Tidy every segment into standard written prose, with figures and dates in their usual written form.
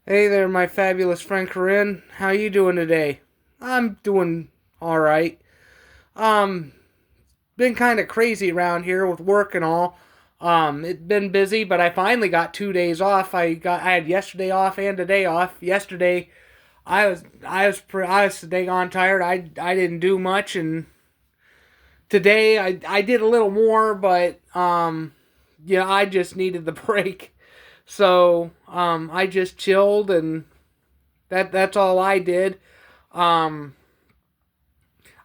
Hey there, my fabulous friend Corinne. How you doing today? I'm doing all right. Um, been kind of crazy around here with work and all. It's been busy, but I finally got 2 days off. I had yesterday off and today off. Yesterday, I was dang on tired. I didn't do much, and today I did a little more, but yeah, I just needed the break. So I just chilled and that's all I did. Um,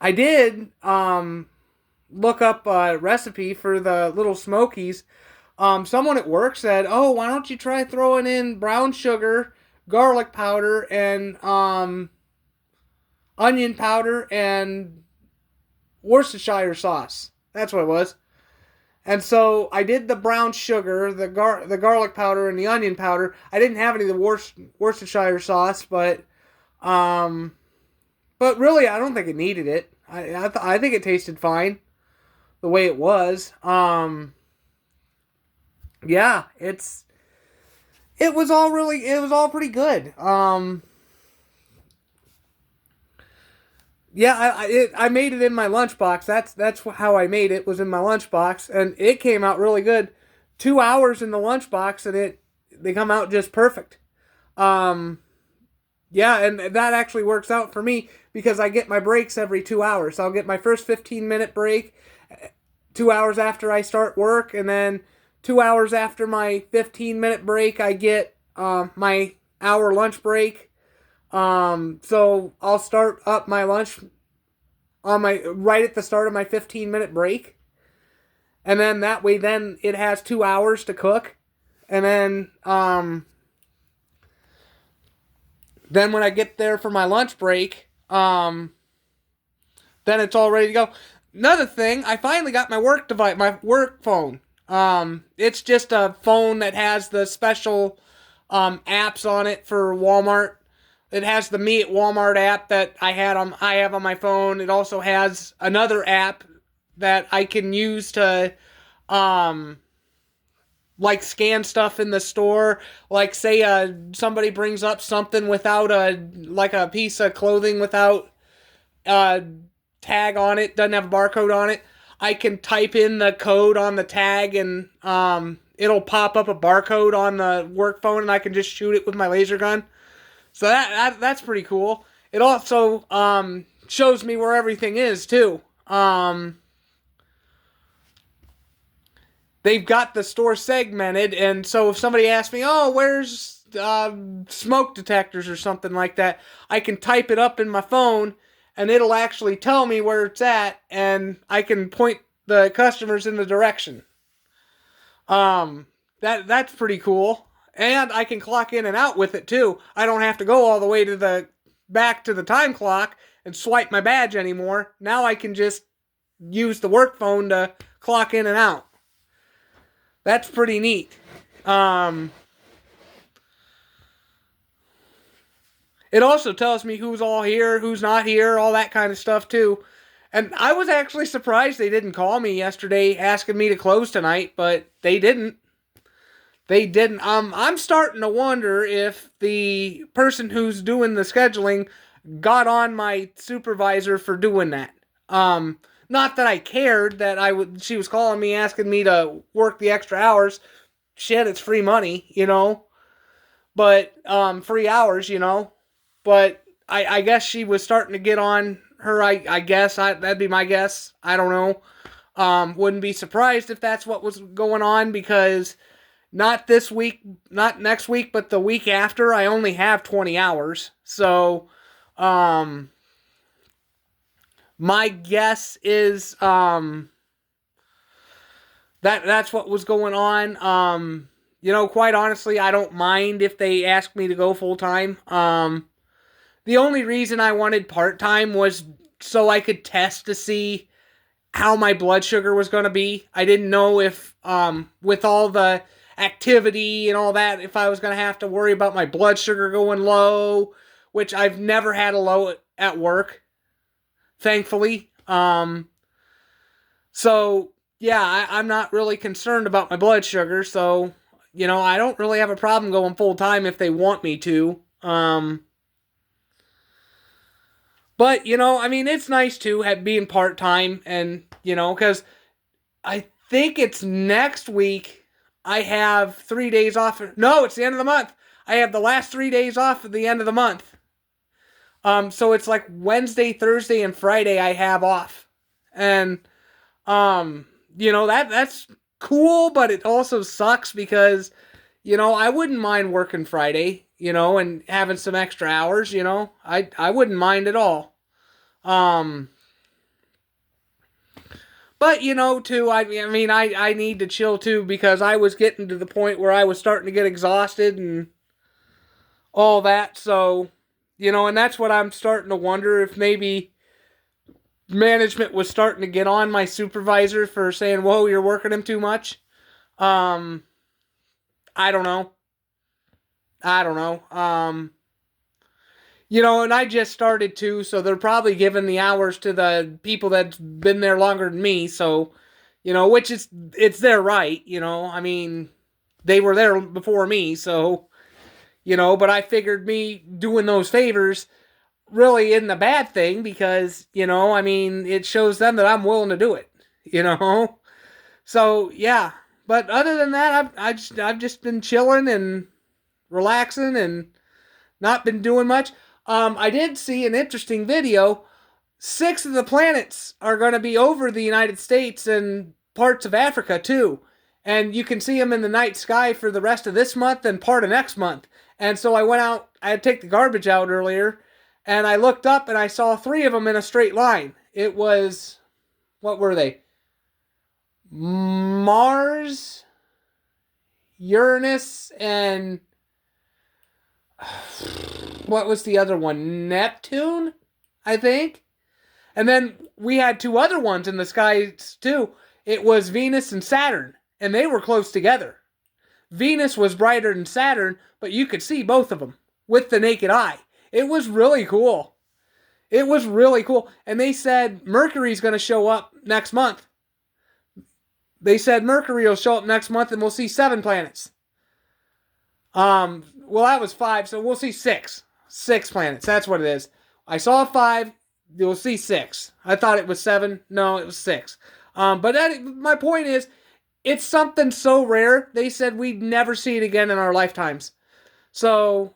I did look up a recipe for the little smokies. Someone at work said, "Oh, why don't you try throwing in brown sugar, garlic powder, and onion powder and Worcestershire sauce?" That's what it was. And so I did the brown sugar, the garlic powder, and the onion powder. I didn't have any of the Worcestershire sauce, um, but really, I don't think it needed it. I think it tasted fine the way it was. Yeah, it was all pretty good. Yeah, I made it in my lunchbox. That's how I made it, was in my lunchbox, and it came out really good. 2 hours in the lunchbox, and they come out just perfect. Um, yeah, and that actually works out for me because I get my breaks every 2 hours. I'll get my first 15-minute break 2 hours after I start work, and then 2 hours after my 15-minute break, I get my hour lunch break. So I'll start up my lunch on my right at the start of my 15-minute break, and then that way, then it has 2 hours to cook, and then when I get there for my lunch break, then it's all ready to go. Another thing, I finally got my work device, my work phone. It's just a phone that has the special apps on it for Walmart. It has the Me at Walmart app that I have on my phone. It also has another app that I can use to um like scan stuff in the store. Like say somebody brings up something without a piece of clothing without a tag on it, doesn't have a barcode on it. I can type in the code on the tag, and it'll pop up a barcode on the work phone, and I can just shoot it with my laser gun. So that's pretty cool. It also shows me where everything is too. They've got the store segmented, and so if somebody asks me, "Oh, where's smoke detectors or something like that," I can type it up in my phone, and it'll actually tell me where it's at, and I can point the customers in the direction. That's pretty cool, and I can clock in and out with it too. I don't have to go all the way to the back to the time clock and swipe my badge anymore. Now I can just use the work phone to clock in and out. That's pretty neat. Um, it also tells me who's all here, who's not here, all that kind of stuff too. And I was actually surprised they didn't call me yesterday asking me to close tonight, but they didn't. They didn't. I'm starting to wonder if the person who's doing the scheduling got on my supervisor for doing that. Not that I cared that I would. She was calling me asking me to work the extra hours. Shit, it's free money, you know. But free hours, you know. But I guess she was starting to get on her. I guess that'd be my guess. I don't know. Wouldn't be surprised if that's what was going on because not this week, not next week, but the week after, I only have 20 hours. So, um, my guess is that's what was going on. Quite honestly, I don't mind if they ask me to go full time. The only reason I wanted part time was so I could test to see how my blood sugar was going to be. I didn't know if, with all the activity and all that, if I was going to have to worry about my blood sugar going low, which I've never had a low at work, thankfully. So, yeah, I'm not really concerned about my blood sugar. So, I don't really have a problem going full time if they want me to. But I mean, it's nice too being part time, and because I think it's next week. I have 3 days off. No, it's the end of the month. I have the last 3 days off at the end of the month. So it's like Wednesday, Thursday, and Friday I have off, and that's cool, but it also sucks because I wouldn't mind working Friday, and having some extra hours. I wouldn't mind at all. Um, but too, I mean, I need to chill too because I was getting to the point where I was starting to get exhausted and all that. So, and that's what I'm starting to wonder if maybe management was starting to get on my supervisor for saying, "Whoa, you're working him too much." Um, I don't know. I don't know. And I just started too, so they're probably giving the hours to the people that's been there longer than me. So, which is it's their right. I mean, they were there before me, so But I figured me doing those favors really isn't a bad thing because I mean, it shows them that I'm willing to do it. You know. So yeah, but other than that, I've just been chilling and relaxing and not been doing much. I did see an interesting video. 6 of the planets are going to be over the United States and parts of Africa too. And you can see them in the night sky for the rest of this month and part of next month. And so I went out, I had to take the garbage out earlier, and I looked up and I saw 3 of them in a straight line. It was, what were they? Mars, Uranus, and what was the other one? Neptune, I think. And then we had 2 other ones in the skies too. It was Venus and Saturn, and they were close together. Venus was brighter than Saturn, but you could see both of them with the naked eye. It was really cool. It was really cool. And they said Mercury's going to show up next month. They said Mercury will show up next month and we'll see 7 planets. Well, that was 5, so we'll see 6. 6 planets. That's what it is. I saw 5. You'll see 6. I thought it was 7. No, it was 6. But my point is, it's something so rare. They said we'd never see it again in our lifetimes. So,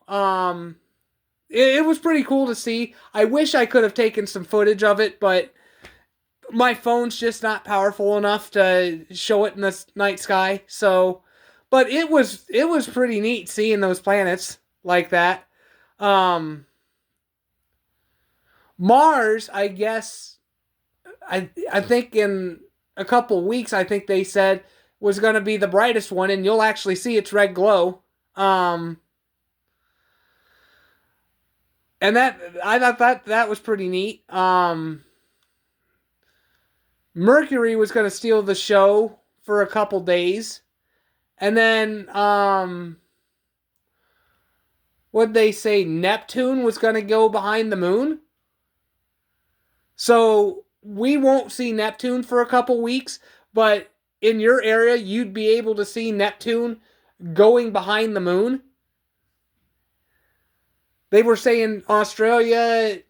it was pretty cool to see. I wish I could have taken some footage of it, but my phone's just not powerful enough to show it in the night sky. So, but it was pretty neat seeing those planets like that. Mars, I guess, I think in a couple weeks, I think they said was going to be the brightest one, and you'll actually see its red glow. And that I thought that was pretty neat. Mercury was going to steal the show for a couple days, and then what'd they say? Neptune was going to go behind the moon. So we won't see Neptune for a couple weeks, but in your area, you'd be able to see Neptune going behind the moon. They were saying Australia,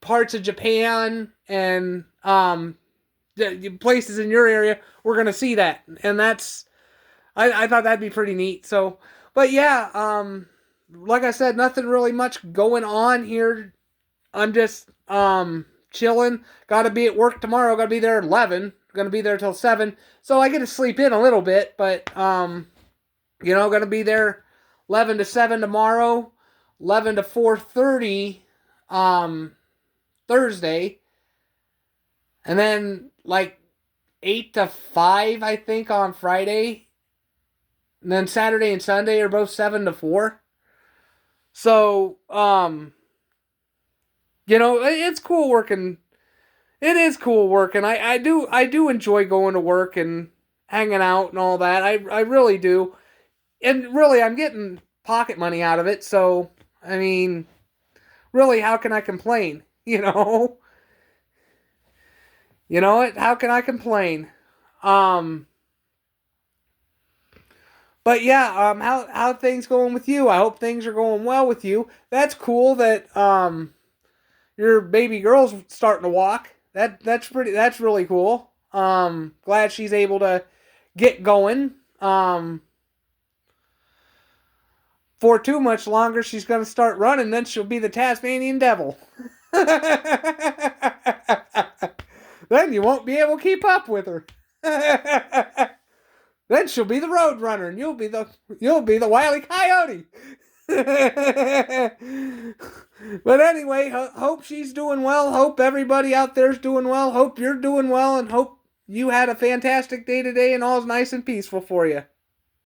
parts of Japan, and the places in your area, we're going to see that. And I thought that'd be pretty neat. So, but yeah, like I said, nothing really much going on here. I'm just chilling. Got to be at work tomorrow. Got to be there at 11. Going to be there till 7. So I get to sleep in a little bit, but going to be there 11 to 7 tomorrow, 11 to 4:30 Thursday, and then like 8 to 5 I think on Friday. And then Saturday and Sunday are both 7 to 4. So, it's cool working. It is cool working. I do enjoy going to work and hanging out and all that. I really do. And really, I'm getting pocket money out of it. So, I mean, really, how can I complain? You know it? How can I complain? But But yeah, how things going with you? I hope things are going well with you. That's cool that your baby girl's starting to walk. That's really cool. Glad she's able to get going. For too much longer, she's gonna start running, then she'll be the Tasmanian Devil. Then you won't be able to keep up with her. Then she'll be the Road Runner, and you'll be the Wile E. Coyote. But anyway, hope she's doing well. Hope everybody out there's doing well. Hope you're doing well, and hope you had a fantastic day today and all's nice and peaceful for you.